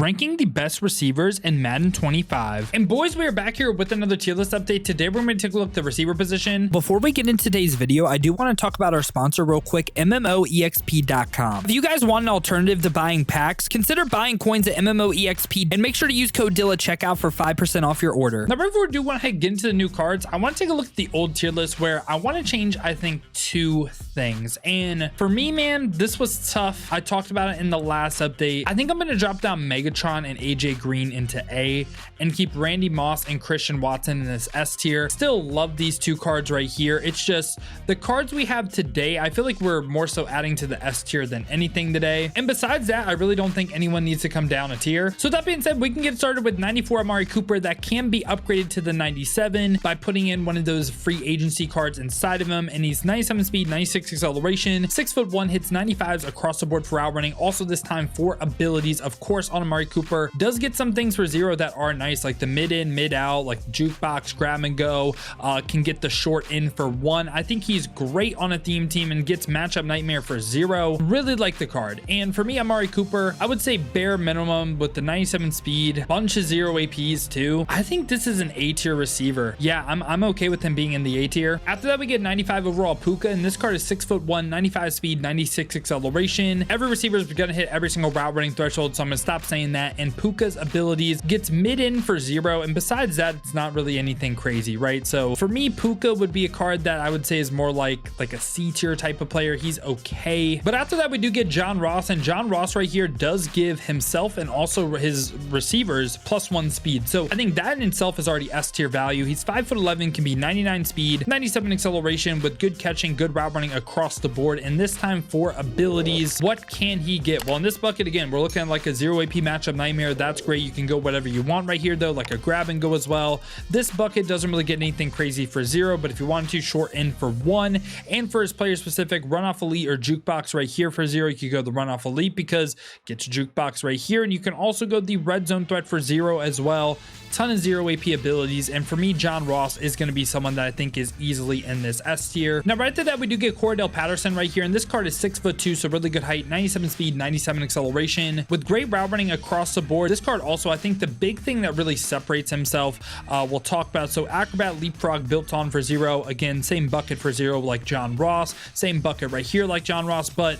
ranking the best receivers in Madden 25. And boys, we are back here with another tier list update. Today we're going to take a look at the receiver position. Before we get into today's video, I do want to talk about our sponsor real quick, MMOEXP.com. If you guys want an alternative to buying packs, consider buying coins at MMOEXP and make sure to use code DILL at checkout for 5% off your order. Now, before we do want to get into the new cards, I want to take a look at the old tier list where I want to change, I think, two things. And for me, man, this was tough. I talked about it in the last update. I think I'm going to drop down Megatron and AJ Green into A and keep Randy Moss and Christian Watson in this S tier. Still love these two cards right here. It's just the cards we have today, I feel like we're more so adding to the S tier than anything today. And besides that, I really don't think anyone needs to come down a tier. So that being said, we can get started with 94 Amari Cooper that can be upgraded to the 97 by putting in one of those free agency cards inside of him. And he's 97 speed, 96 acceleration, 6'1", hits 95s across the board for out running. Also this time for abilities, of course, on Amari Cooper does get some things for 0 that are nice, like the mid in, mid out, like jukebox, grab and go, can get the short in for 1. I think he's great on a theme team and gets matchup nightmare for 0. Really like the card. And for me, Amari Cooper, I would say bare minimum with the 97 speed, bunch of 0 APs too. I think this is an A tier receiver. Yeah, I'm okay with him being in the A tier. After that, we get 95 overall Puka, and this card is 6'1", 95 speed, 96 acceleration. Every receiver is gonna hit every single route running threshold, so I'm gonna stop saying that. And Puka's abilities gets mid in for 0, and besides that, it's not really anything crazy, right? So for me, Puka would be a card that I would say is more like a C tier type of player. He's okay. But after that, we do get John Ross, and John Ross right here does give himself and also his receivers +1 speed. So I think that in itself is already S tier value. He's 5'11", can be 99 speed, 97 acceleration with good catching, good route running across the board. And this time for abilities, what can he get? Well, in this bucket, again, we're looking at like a 0 AP matchup nightmare. That's great. You can go whatever you want right here though, like a grab and go as well. This bucket doesn't really get anything crazy for 0, but if you wanted to, short in for 1. And for his player specific, run off elite or jukebox right here for 0. You could go the run off elite because gets jukebox right here. And you can also go the red zone threat for 0 as well. Ton of 0 AP abilities. And for me, John Ross is going to be someone that I think is easily in this S tier. Now, right after that, we do get Cordarrelle Patterson right here. And this card is 6'2", so really good height, 97 speed, 97 acceleration with great route running across the board. This card also, I think the big thing that really separates himself, we'll talk about. So acrobat, leapfrog, built on for 0. Again, same bucket for 0 like John Ross, same bucket right here like John Ross, but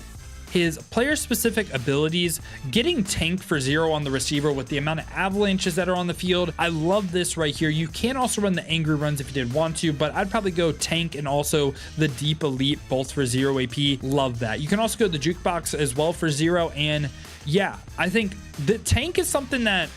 his player specific abilities, getting tanked for 0 on the receiver with the amount of avalanches that are on the field. I love this right here. You can also run the angry runs if you did want to, but I'd probably go tank and also the deep elite both for 0 AP. Love that. You can also go the jukebox as well for 0. And yeah, I think the tank is something that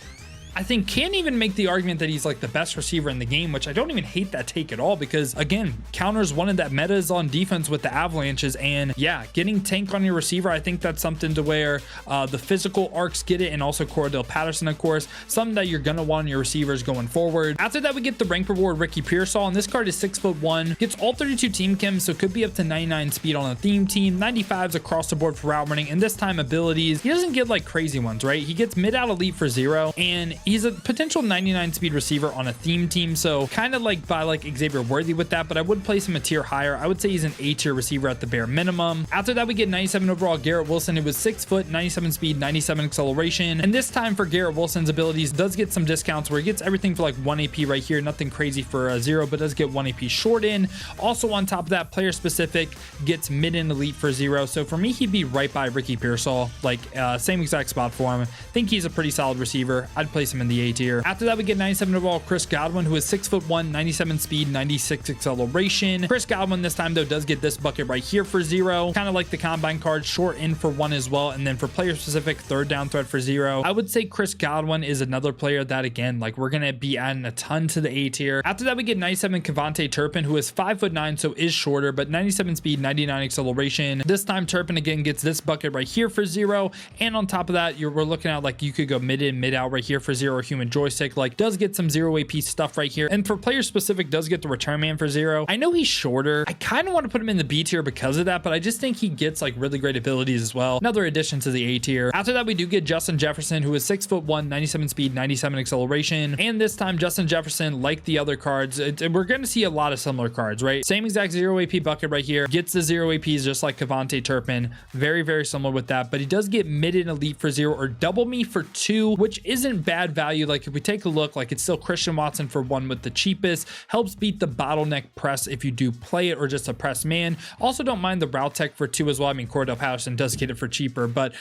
I think can't even make the argument that he's like the best receiver in the game, which I don't even hate that take at all, because again, counters one of that metas on defense with the avalanches. And yeah, getting tank on your receiver, I think that's something to where the physical arcs get it, and also Cordarrelle Patterson, of course, something that you're gonna want on your receivers going forward. After that, we get the rank reward Ricky Pearsall, and this card is 6'1", gets all 32 team chems, so could be up to 99 speed on a theme team, 95s across the board for route running, and this time abilities, he doesn't get like crazy ones, right? He gets mid out elite for 0, and he's a potential 99 speed receiver on a theme team, so kind of like by like Xavier Worthy with that, but I would place him a tier higher. I would say he's an A tier receiver at the bare minimum. After that, we get 97 overall Garrett Wilson, who was 6 foot, 97 speed, 97 acceleration, and this time for Garrett Wilson's abilities does get some discounts where he gets everything for like 1 AP right here, nothing crazy for 0, but does get 1 AP short in. Also on top of that, player specific gets mid and elite for 0, so for me, he'd be right by Ricky Pearsall, like same exact spot for him. Think he's a pretty solid receiver. I'd place him in the A tier. After that, we get 97 overall Chris Godwin, who is 6'1", 97 speed, 96 acceleration. Chris Godwin this time though does get this bucket right here for 0, kind of like the combine card, short in for 1 as well. And then for player specific, third down threat for 0. I would say Chris Godwin is another player that, again, like we're gonna be adding a ton to the A tier. After that, we get 97 KaVontae Turpin, who is 5'9", so is shorter, but 97 speed, 99 acceleration. This time Turpin again gets this bucket right here for 0, and on top of that, we're looking at like you could go mid in, mid out right here for 0. 0 human joystick, like does get some 0 AP stuff right here. And for player specific, does get the return man for 0. I know he's shorter. I kind of want to put him in the B tier because of that, but I just think he gets like really great abilities as well. Another addition to the A tier. After that, we do get Justin Jefferson, who is 6'1", 97 speed, 97 acceleration. And this time, Justin Jefferson, like the other cards, we're going to see a lot of similar cards, right? Same exact 0 AP bucket right here. Gets the 0 APs just like KaVontae, Turpin. Very, very similar with that, but he does get mid and elite for 0 or double me for 2, which isn't bad value. Like if we take a look, like it's still Christian Watson for 1 with the cheapest. Helps beat the bottleneck press if you do play it or just a press man. Also don't mind the route tech for 2 as well. I mean, Cordarrelle Patterson does get it for cheaper, but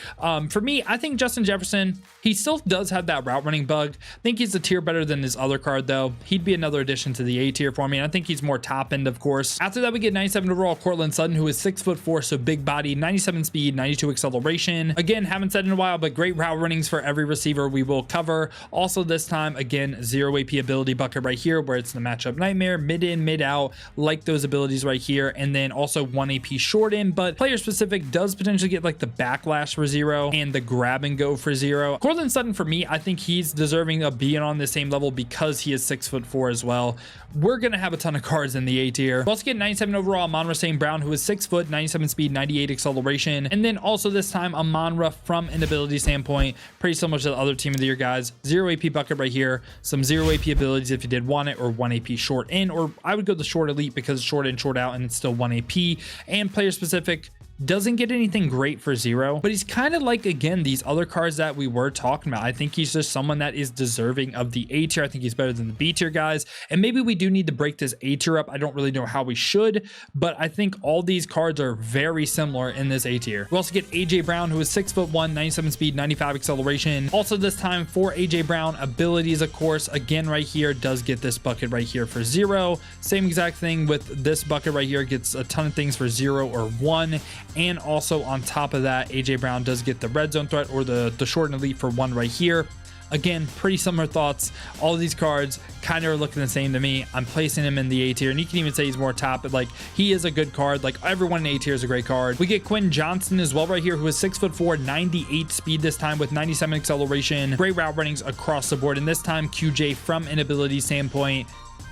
for me, I think Justin Jefferson, he still does have that route running bug. I think he's a tier better than his other card though. He'd be another addition to the A tier for me, and I think he's more top end, of course. After that, we get 97 overall Courtland Sutton, who is 6'4", so big body, 97 speed, 92 acceleration. Again, haven't said in a while, but great route runnings for every receiver we will cover. Also this time, again, 0 AP ability bucket right here, where it's the matchup nightmare, mid in, mid out, like those abilities right here. And then also 1 AP short in, but player specific does potentially get like the backlash for 0 and the grab and go for 0. Courtland Sutton, for me, I think he's deserving of being on the same level because he is 6'4" as well. We're gonna have a ton of cards in the A tier. We also get 97 overall Amon-Ra St. Brown, who is 6 foot, 97 speed, 98 acceleration. And then also this time Amon-Ra, from an ability standpoint, pretty similar to the other team of the year guys. 0 AP bucket right here, some 0 AP abilities if you did want it, or 1 AP short in, or I would go the short elite because it's short in, short out, and it's still 1 AP. And player specific, doesn't get anything great for 0, but he's kind of like, again, these other cards that we were talking about. I think he's just someone that is deserving of the A tier. I think he's better than the B tier guys, and maybe we do need to break this A tier up. I don't really know how we should, but I think all these cards are very similar in this A tier. We also get AJ Brown, who is 6'1", 97 speed, 95 acceleration. Also this time for AJ Brown, abilities, of course, again right here, does get this bucket right here for 0. Same exact thing with this bucket right here, gets a ton of things for 0 or 1. And also on top of that, AJ Brown does get the red zone threat or the short and elite for 1 right here. Again, pretty similar thoughts. All of these cards kind of are looking the same to me. I'm placing him in the A tier, and you can even say he's more top, but like he is a good card. Like everyone in A tier is a great card. We get Quentin Johnston as well right here, who is 6'4", 98 speed this time with 97 acceleration. Great route runnings across the board, and this time QJ, from an ability standpoint,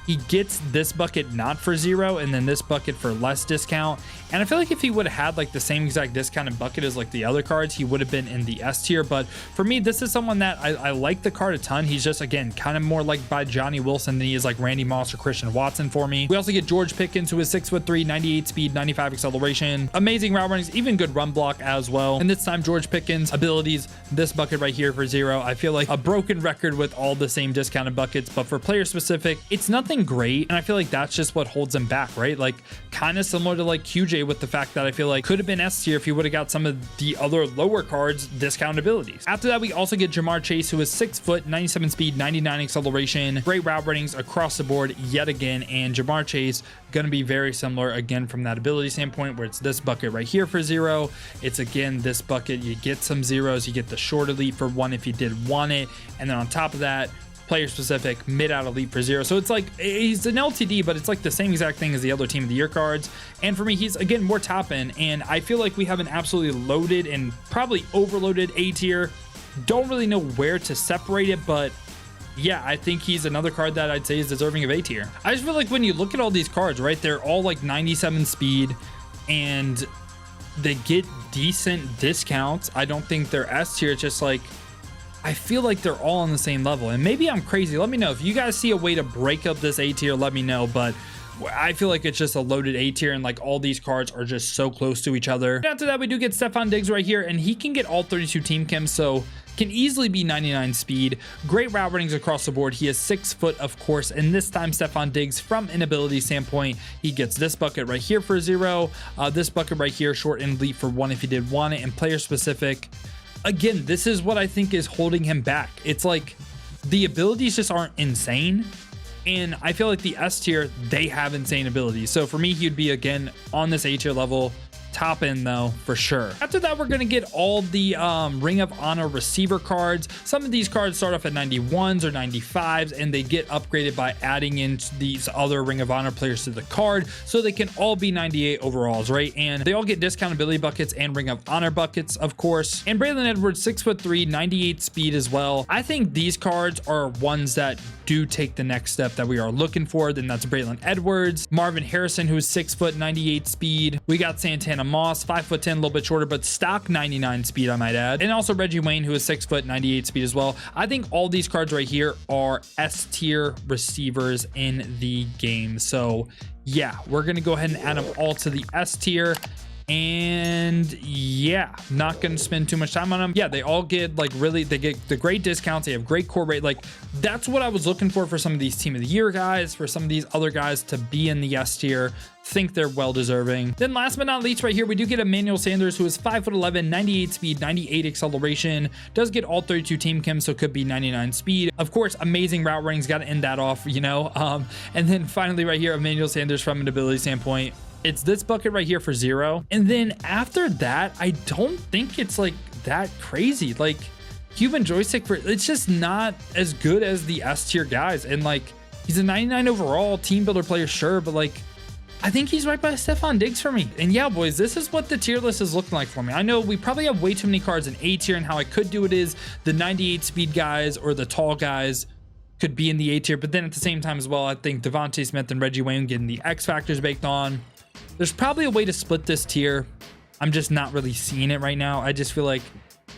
he gets this bucket not for 0 and then this bucket for less discount. And I feel like if he would have had like the same exact discounted bucket as like the other cards, he would have been in the S tier. But for me, this is someone that I like the card a ton. He's just, again, kind of more like by Johnny Wilson than he is like Randy Moss or Christian Watson for me. We also get George Pickens, who is 6'3", 98 speed, 95 acceleration. Amazing route runnings, even good run block as well. And this time, George Pickens abilities, this bucket right here for 0. I feel like a broken record with all the same discounted buckets, but for player specific, it's nothing great. And I feel like that's just what holds him back, right? Like kind of similar to like QJ, with the fact that I feel like could have been S tier if he would have got some of the other lower cards discount abilities. After that, we also get Jamar Chase, who is 6 foot, 97 speed, 99 acceleration. Great route runnings across the board yet again. And Jamar Chase going to be very similar again from that ability standpoint, where it's this bucket right here for 0. It's again this bucket, you get some 0s, you get the short elite for 1 if you did want it, and then on top of that, player specific, mid out elite for 0. So it's like he's an LTD, but it's like the same exact thing as the other team of the year cards. And for me, he's again more top end, and I feel like we have an absolutely loaded and probably overloaded A tier. Don't really know where to separate it, but yeah, I think he's another card that I'd say is deserving of A tier. I just feel like when you look at all these cards, right, they're all like 97 speed and they get decent discounts. I don't think they're S tier. It's just like I feel like they're all on the same level, and maybe I'm crazy. Let me know if you guys see a way to break up this A tier. Let me know, but I feel like it's just a loaded A tier, and like all these cards are just so close to each other. And after that, we do get Stefon Diggs right here, and he can get all 32 team chems, so can easily be 99 speed. Great route runnings across the board. He is 6 foot, of course, and this time Stefon Diggs, from an ability standpoint, he gets this bucket right here for 0, this bucket right here, short and elite for 1 if you did want it, and player specific. Again, this is what I think is holding him back. It's like the abilities just aren't insane, and I feel like the S tier, they have insane abilities. So for me, he would be again on this A tier level. top end though, for sure. After that, we're gonna get all the Ring of Honor receiver cards. Some of these cards start off at 91s or 95s, and they get upgraded by adding in these other Ring of Honor players to the card, so they can all be 98 overalls, right? And they all get discountability buckets and Ring of Honor buckets, of course. And Braylon Edwards, 6'3", 98 speed as well. I think these cards are ones that do take the next step that we are looking for. Then that's Braylon Edwards, Marvin Harrison, who is 6 foot, 98 speed. We got Santana Moss, 5'10", a little bit shorter, but stock 99 speed, I might add. And also Reggie Wayne, who is 6 foot, 98 speed as well. I think all these cards right here are S tier receivers in the game. So yeah, we're gonna go ahead and add them all to the S tier. And yeah, not gonna spend too much time on them. Yeah, they all get like really, they get the great discounts, they have great core rate. Like that's what I was looking for some of these team of the year guys, for some of these other guys to be in the S tier. Think they're well deserving. Then last but not least, right here we do get Emanuel Sanders, who is 5'11", 98 speed, 98 acceleration, does get all 32 team chems, so could be 99 speed. Of course, amazing route running's got to end that off, you know. And then finally right here, Emanuel Sanders from an ability standpoint, it's this bucket right here for 0. And then after that, I don't think it's like that crazy. Like human joystick, for it's just not as good as the S tier guys. And like he's a 99 overall team builder player, sure, but like I think he's right by Stefon Diggs for me. And yeah, boys, this is what the tier list is looking like for me. I know we probably have way too many cards in A tier, and how I could do it is the 98 speed guys or the tall guys could be in the A tier, but then at the same time as well, I think DeVonta Smith and Reggie Wayne getting the X factors baked on. There's probably a way to split this tier. I'm just not really seeing it right now. I just feel like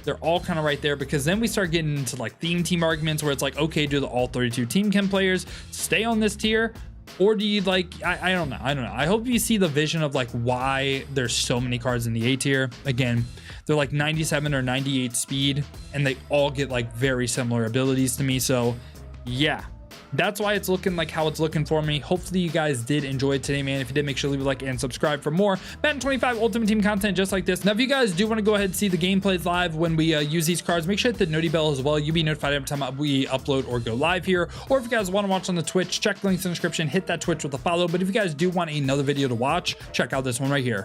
they're all kind of right there, because then we start getting into like theme team arguments where it's like, okay, do the all 32 team chem players stay on this tier, or do you like, I don't know. I hope you see the vision of like why there's so many cards in the A tier. Again, they're like 97 or 98 speed, and they all get like very similar abilities to me. So yeah, that's why it's looking like how it's looking for me. Hopefully you guys did enjoy it today, man. If you did, make sure to leave a like and subscribe for more Madden 25 Ultimate Team content just like this. Now, if you guys do want to go ahead and see the gameplays live when we use these cards, make sure to hit the noti bell as well. You'll be notified every time we upload or go live here. Or if you guys want to watch on the Twitch, check the links in the description, hit that Twitch with a follow. But if you guys do want another video to watch, check out this one right here.